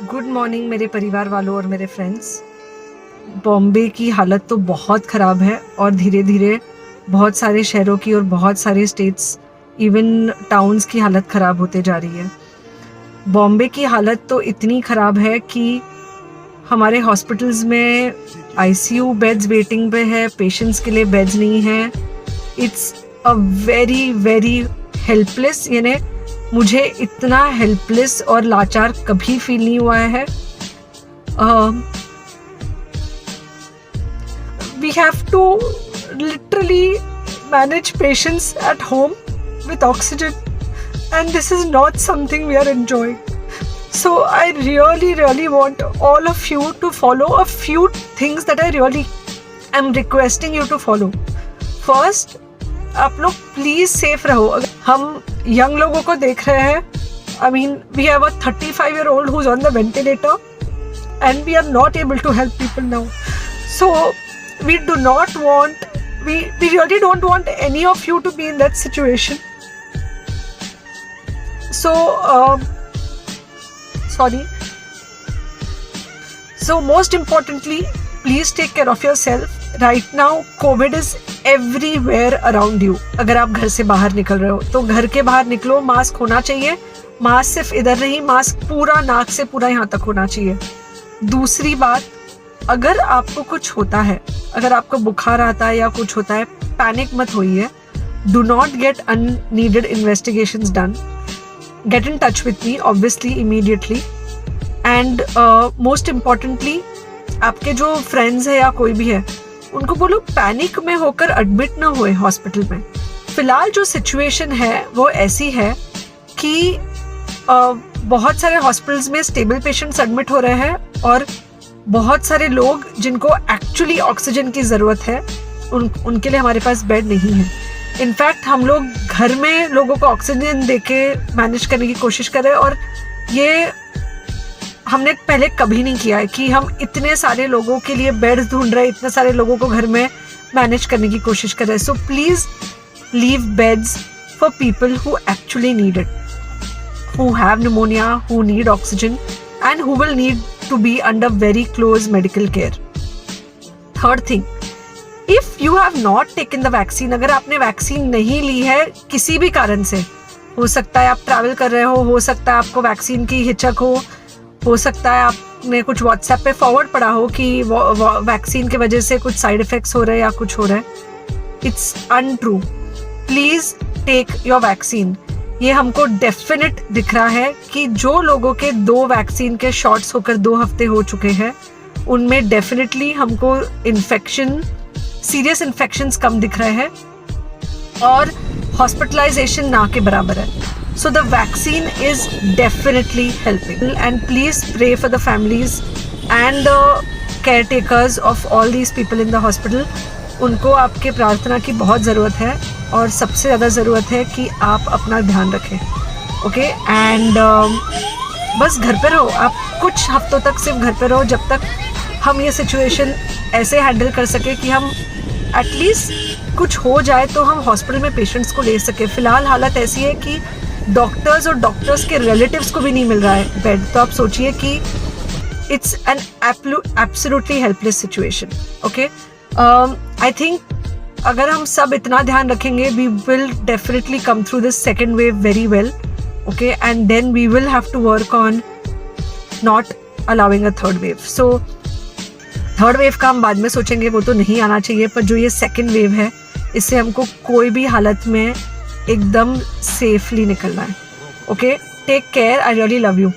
Good morning मेरे परिवार वालों और मेरे फ्रेंड्स। बॉम्बे की हालत तो बहुत ख़राब है और धीरे धीरे बहुत सारे शहरों की और बहुत सारे स्टेट्स इवन टाउन्स की हालत ख़राब होते जा रही है। बॉम्बे की हालत तो इतनी ख़राब है कि हमारे हॉस्पिटल्स में आईसीयू बेड्स वेटिंग पे है, पेशेंट्स के लिए बेड्स नहीं है। It's a very very helpless, यानी मुझे इतना हेल्पलेस और लाचार कभी फील नहीं हुआ है। We have to literally manage patients at home with oxygen, and this is not something we are enjoying. So I really want all of you to follow a few things that I really am requesting you to follow. First, आप लोग please safe रहो। हम young लोगों को देख रहे हैं। I mean, we have a 35-year-old who's on the ventilator and we are not able to help people now. So we really don't want any of you to be in that situation. So most importantly, please take care of yourself. Right now COVID is everywhere around you. अगर आप घर से बाहर निकल रहे हो तो घर के बाहर निकलो, मास्क होना चाहिए। मास्क सिर्फ इधर नहीं, मास्क पूरा नाक से पूरा यहाँ तक होना चाहिए। दूसरी बात, अगर आपको कुछ होता है, अगर आपको बुखार आता है या कुछ होता है, पैनिक मत होइए। Do not get unneeded investigations done. Get in touch with me obviously immediately. And most importantly, आपके जो फ्रेंड्स है या कोई भी है, उनको बोलो पैनिक में होकर एडमिट ना हुए हॉस्पिटल में। फिलहाल जो सिचुएशन है वो ऐसी है कि बहुत सारे हॉस्पिटल्स में स्टेबल पेशेंट्स एडमिट हो रहे हैं और बहुत सारे लोग जिनको एक्चुअली ऑक्सीजन की ज़रूरत है उनके लिए हमारे पास बेड नहीं है। इनफैक्ट हम लोग घर में लोगों को ऑक्सीजन देके मैनेज करने की कोशिश कर रहे हैं और ये हमने पहले कभी नहीं किया है कि हम इतने सारे लोगों के लिए बेड्स ढूंढ रहे हैं, इतने सारे लोगों को घर में मैनेज करने की कोशिश कर रहे हैं। So please leave beds for people who actually need it, who have pneumonia, who need oxygen and who will need to be under very close medical care. Third thing, if you have not taken the vaccine, अगर आपने vaccine नहीं ली है किसी भी कारण से, हो सकता है आप ट्रैवल कर रहे हो सकता है आपको वैक्सीन की हिचक हो सकता है आपने कुछ व्हाट्सएप पे फॉरवर्ड पढ़ा हो कि वैक्सीन की वजह से कुछ साइड इफेक्ट्स हो रहे हैं या कुछ हो रहा है। It's untrue. Please take your vaccine. ये हमको डेफिनेट दिख रहा है कि जो लोगों के 2 वैक्सीन के शॉट्स होकर 2 हफ्ते हो चुके हैं उनमें डेफिनेटली हमको इन्फेक्शन, सीरियस इन्फेक्शंस कम दिख रहे हैं और हॉस्पिटलाइजेशन ना के बराबर है। So the vaccine is definitely helping and please pray for the families and the caretakers of all these people in the hospital. उनको आपके प्रार्थना की बहुत ज़रूरत है और सबसे ज़्यादा ज़रूरत है कि आप अपना ध्यान रखें। ओके एंड बस घर पे रहो। आप कुछ हफ्तों तक सिर्फ घर पे रहो जब तक हम ये सिचुएशन ऐसे हैंडल कर सके कि हम एटलीस्ट कुछ हो जाए तो हम हॉस्पिटल में पेशेंट्स को ले सके। फ़िलहाल हालत ऐसी है कि डॉक्टर्स और डॉक्टर्स के रिलेटिव्स को भी नहीं मिल रहा है बेड। तो आप सोचिए कि it's an absolutely helpless situation. Okay, I think अगर हम सब इतना ध्यान रखेंगे, we will definitely come through this second wave very well. Okay, and then we will have to work on not allowing a third wave. So third wave का हम बाद में सोचेंगे, वो तो नहीं आना चाहिए, पर जो ये सेकेंड वेव है इससे हमको कोई भी हालत में एकदम सेफली निकलना है। Okay, take care, I really love you.